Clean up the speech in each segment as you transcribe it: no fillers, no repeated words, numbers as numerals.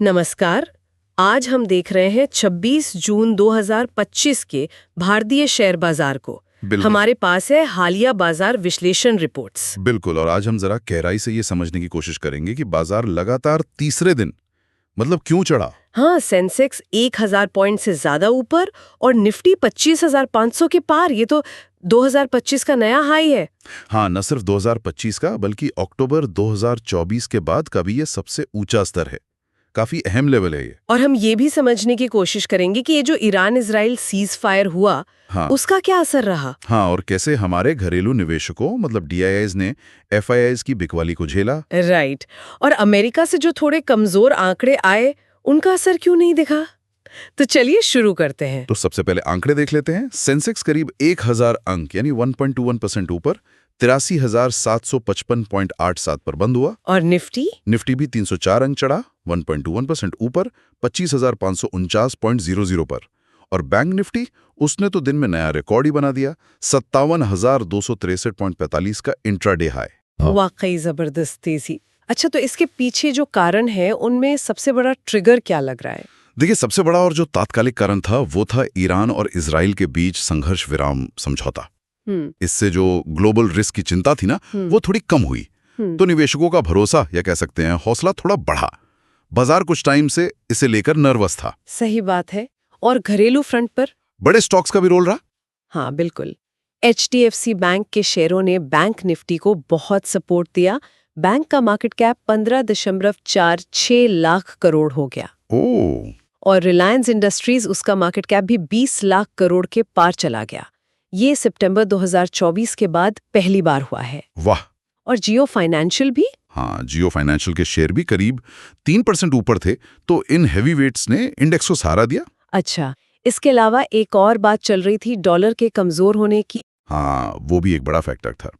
नमस्कार। आज हम देख रहे हैं 26 जून 2025 के भारतीय शेयर बाजार को। हमारे पास है हालिया बाजार विश्लेषण रिपोर्ट्स। बिल्कुल, और आज हम जरा गहराई से ये समझने की कोशिश करेंगे कि बाजार लगातार तीसरे दिन मतलब क्यों चढ़ा। हाँ, सेंसेक्स 1000 पॉइंट से ज्यादा ऊपर और निफ्टी 25,500 के पार। ये तो 2025 का नया हाई है। हाँ, न सिर्फ 2025 का बल्कि अक्टूबर 2024 के बाद का भी ये सबसे ऊंचा स्तर है। काफी अहम लेवल है ये। और हम ये भी समझने की कोशिश करेंगे कि ये जो ईरान इजराइल सीज फायर हुआ, हाँ, उसका क्या असर रहा। हाँ, और कैसे हमारे घरेलू निवेशकों मतलब DIIs ने FIIs की बिकवाली को झेला। राइट। और अमेरिका से जो थोड़े कमजोर आंकड़े आए, उनका असर क्यों नहीं दिखा। तो चलिए शुरू करते हैं। तो सबसे पहले आंकड़े देख लेते हैं। सेंसेक्स करीब 1000 अंक यानी 1.21% ऊपर 83,755.87 पर बंद हुआ। और निफ्टी भी 304 अंक चढ़ा 1.21% ऊपर 25,549.00 पर। और बैंक निफ्टी उसने तो दिन में नया रिकॉर्ड ही बना दिया 57,263.45 का इंट्राडे हाई। वाकई जबरदस्त तेजी। अच्छा, तो इसके पीछे जो कारण है उनमें सबसे बड़ा ट्रिगर क्या लग रहा है। देखिए, सबसे बड़ा और जो तात्कालिक कारण था वो था ईरान और इजराइल के बीच संघर्ष विराम समझौता। इससे जो ग्लोबल रिस्क की चिंता थी ना, वो थोड़ी कम हुई। तो निवेशकों का भरोसा या कह सकते हैं हौसला थोड़ा बढ़ा। बाजार कुछ टाइम से इसे लेकर नर्वस था। सही बात है। और घरेलू फ्रंट पर बड़े स्टॉक्स का भी रोल रहा। हाँ बिल्कुल। HDFC बैंक के शेयरों ने बैंक निफ्टी को बहुत सपोर्ट दिया। बैंक का मार्केट कैप 15.46 लाख करोड़ हो गया। और रिलायंस इंडस्ट्रीज, उसका मार्केट कैप भी 20 लाख करोड़ के पार चला गया। ये सितंबर 2024 के बाद पहली बार हुआ है। वाह। और जियो फाइनेंशियल भी। हाँ, जियो फाइनेंशियल के शेयर भी करीब 3% ऊपर थे। तो इन हैवी वेट्स ने इंडेक्स को सहारा दिया। अच्छा, इसके अलावा एक और बात चल रही थी डॉलर के कमजोर होने की। हाँ, वो भी एक बड़ा फैक्टर था।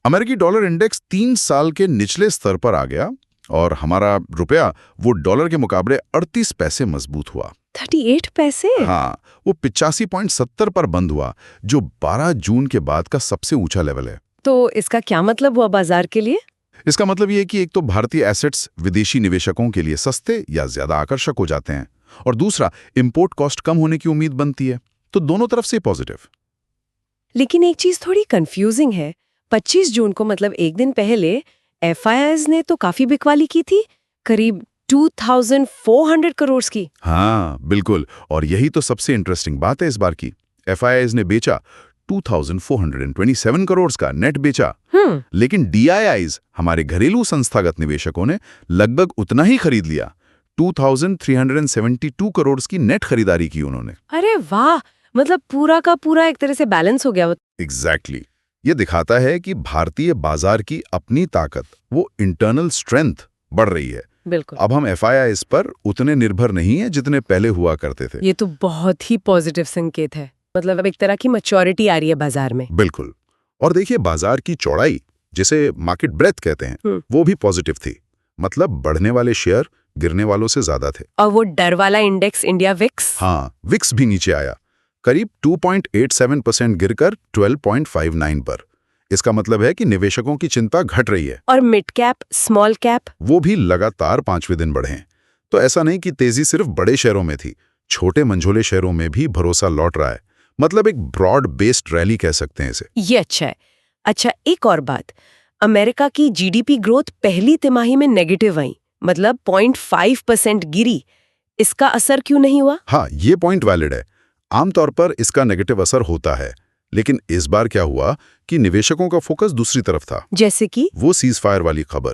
अमेरिकी डॉलर इंडेक्स 3 साल के निचले स्तर पर आ गया और हमारा रुपया वो डॉलर के मुकाबले 38 पैसे मजबूत हुआ। 38 पैसे? हाँ, वो 85.70 पर बंद हुआ, जो 12 जून के बाद का सबसे ऊंचा लेवल है। तो इसका क्या मतलब हुआ बाजार के लिए? इसका मतलब ये है कि एक तो भारतीय एसेट्स विदेशी निवेशकों के लिए सस्ते या ज्यादा आकर्षक हो जाते हैं, और दूसरा इंपोर्ट कॉस्ट कम होने की उम्मीद बनती है। तो दोनों तरफ से पॉजिटिव। लेकिन एक चीज थोड़ी कंफ्यूजिंग है। 25 जून को मतलब एक दिन पहले FIIs ने तो काफी बिकवाली की थी, करीब 2400 करोड़ की। हाँ बिल्कुल, और यही तो सबसे इंटरेस्टिंग बात है इस बार की। FIIs ने बेचा 2427 करोड़ का नेट बेचा। लेकिन DIIs हमारे घरेलू संस्थागत निवेशकों ने लगभग उतना ही खरीद लिया। 2372 करोड़ की नेट खरीदारी की उन्होंने। अरे वाह, मतलब पूरा का पूरा एक तरह से बैलेंस हो गया। एग्जैक्टली। ये दिखाता है कि भारतीय बाजार की अपनी ताकत, वो इंटरनल स्ट्रेंथ बढ़ रही है। बिल्कुल। अब हम FIIs पर उतने निर्भर नहीं है जितने पहले हुआ करते थे। ये तो बहुत ही पॉजिटिव संकेत है। मतलब अब एक तरह की मैच्योरिटी आ रही है बाजार में। बिल्कुल। और देखिए, बाजार की चौड़ाई, जिसे मार्केट ब्रेथ कहते हैं, वो भी पॉजिटिव थी। मतलब बढ़ने वाले शेयर गिरने वालों से ज्यादा थे। और वो डर वाला इंडेक्स इंडिया विक्स, हाँ, विक्स भी नीचे आया, करीब 2.87% गिरकर 12.59 पर। इसका मतलब है कि निवेशकों की चिंता घट रही है। और मिड कैप, स्मॉल कैप, वो भी लगातार 5वें दिन बढ़े हैं। तो ऐसा नहीं कि तेजी सिर्फ बड़े शेयरों में थी, छोटे मंझोले शेयरों में भी भरोसा लौट रहा है। मतलब एक ब्रॉड बेस्ड रैली कह सकते हैं इसे। ये अच्छा है। अच्छा, एक और बात, अमेरिका की GDP ग्रोथ पहली तिमाही में नेगेटिव आई, मतलब 0.5% गिरी। इसका असर क्यों नहीं हुआ? हाँ, ये पॉइंट वैलिड है। आमतौर पर इसका नेगेटिव असर होता है, लेकिन इस बार क्या हुआ कि निवेशकों का फोकस दूसरी तरफ था। जैसे कि वो सीज फायर वाली खबर।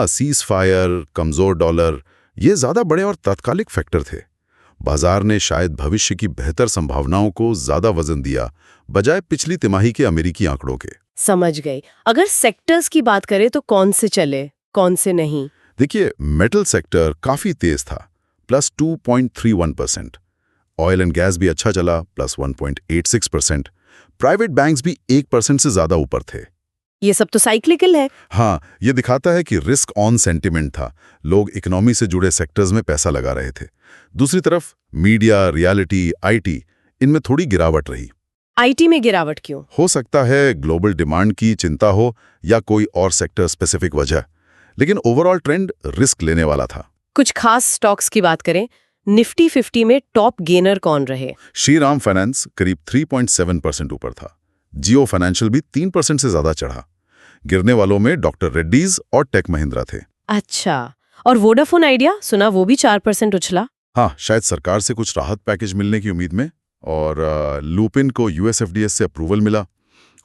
सीज फायर, कमजोर डॉलर, ये ज्यादा बड़े और तात्कालिक फैक्टर थे। बाजार ने शायद भविष्य की बेहतर संभावनाओं को ज्यादा वजन दिया, बजाय पिछली तिमाही के अमेरिकी आंकड़ों के। समझ गई। अगर सेक्टर्स की बात करें तो कौन से चले, कौन से नहीं? देखिए, मेटल सेक्टर काफी तेज था, +2.31%। ऑयल एंड गैस भी अच्छा चला, +1.86%। प्राइवेट बैंक्स भी 1% से ज्यादा ऊपर थे। ये सब तो साइक्लिकल है। हाँ, ये दिखाता है कि रिस्क ऑन सेंटिमेंट था। लोग इकोनॉमी से जुड़े सेक्टर्स में पैसा लगा रहे थे। दूसरी तरफ मीडिया, रियलिटी, IT, इनमें थोड़ी गिरावट रही। IT में गिरावट क्यों? हो सकता है ग्लोबल डिमांड की चिंता हो या कोई और सेक्टर स्पेसिफिक वजह, लेकिन ओवरऑल ट्रेंड रिस्क लेने वाला था। कुछ खास स्टॉक्स की बात करें, निफ्टी 50 में टॉप गेनर कौन रहे? श्रीराम फाइनेंस करीब 3.7% ऊपर था। जियो फाइनेंशियल भी 3% से ज्यादा चढ़ा। गिरने वालों में डॉक्टर रेड्डीज और टेक महिंद्रा थे। अच्छा, और वोडाफोन आइडिया सुना वो भी 4% उछला। हाँ, शायद सरकार से कुछ राहत पैकेज मिलने की उम्मीद में। और लूपिन को यूएसएफडीए से अप्रूवल मिला।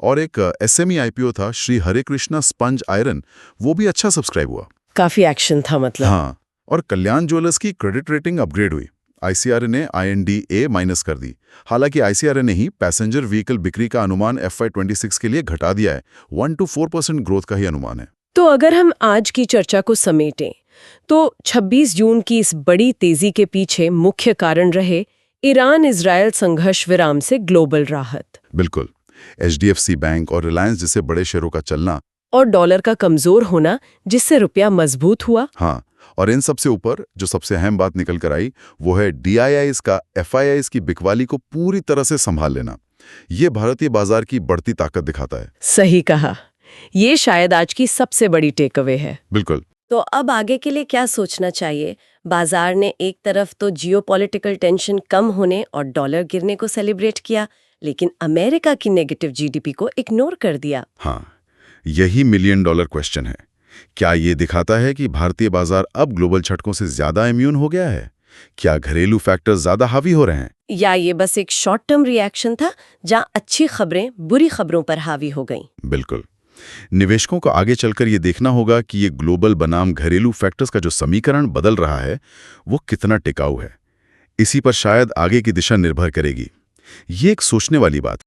और एक एसएमई आईपीओ था, श्री हरे कृष्णा स्पंज आयरन, वो भी अच्छा सब्सक्राइब हुआ। काफी एक्शन था मतलब। हाँ, और कल्याण ज्वेलर्स की क्रेडिट रेटिंग अपग्रेड हुई। आईसीआरए ने IND A- कर दी। हालांकि आईसीआरए ने ही पैसेंजर व्हीकल बिक्री का अनुमान FY26 के लिए घटा दिया है। 1 to 4% ग्रोथ का ही अनुमान है। तो अगर हम आज की चर्चा को समेटें, तो 26 जून की इस बड़ी तेजी के पीछे मुख्य कारण रहे ईरान इजरायल संघर्ष विराम से ग्लोबल राहत। बिल्कुल। HDFC बैंक और रिलायंस जैसे बड़े शेयरों का चलना और डॉलर का कमजोर होना, जिससे रुपया मजबूत हुआ। हाँ, और इन सबसे ऊपर जो सबसे अहम बात निकल कर आई वो है DIIs का FIIs की बिकवाली को पूरी तरह से संभाल लेना। ये भारतीय बाजार की बढ़ती ताकत दिखाता है। सही कहा, ये शायद आज की सबसे बड़ी टेकअवे है। बिल्कुल। तो अब आगे के लिए क्या सोचना चाहिए? बाजार ने एक तरफ तो जियोपॉलिटिकल टेंशन कम होने और डॉलर गिरने को सेलिब्रेट किया, लेकिन अमेरिका की नेगेटिव GDP को इग्नोर कर दिया। हाँ, यही $1 मिलियन क्वेश्चन है। क्या ये दिखाता है कि भारतीय बाजार अब ग्लोबल झटकों से ज्यादा इम्यून हो गया है? क्या घरेलू फैक्टर्स ज्यादा हावी हो रहे हैं? या ये बस एक शॉर्ट टर्म रिएक्शन था, जहां अच्छी खबरें बुरी खबरों पर हावी हो गईं? बिल्कुल। निवेशकों को आगे चलकर ये देखना होगा कि ये ग्लोबल बनाम घरेलू फैक्टर्स का जो समीकरण बदल रहा है वो कितना टिकाऊ है। इसी पर शायद आगे की दिशा निर्भर करेगी। ये एक सोचने वाली बात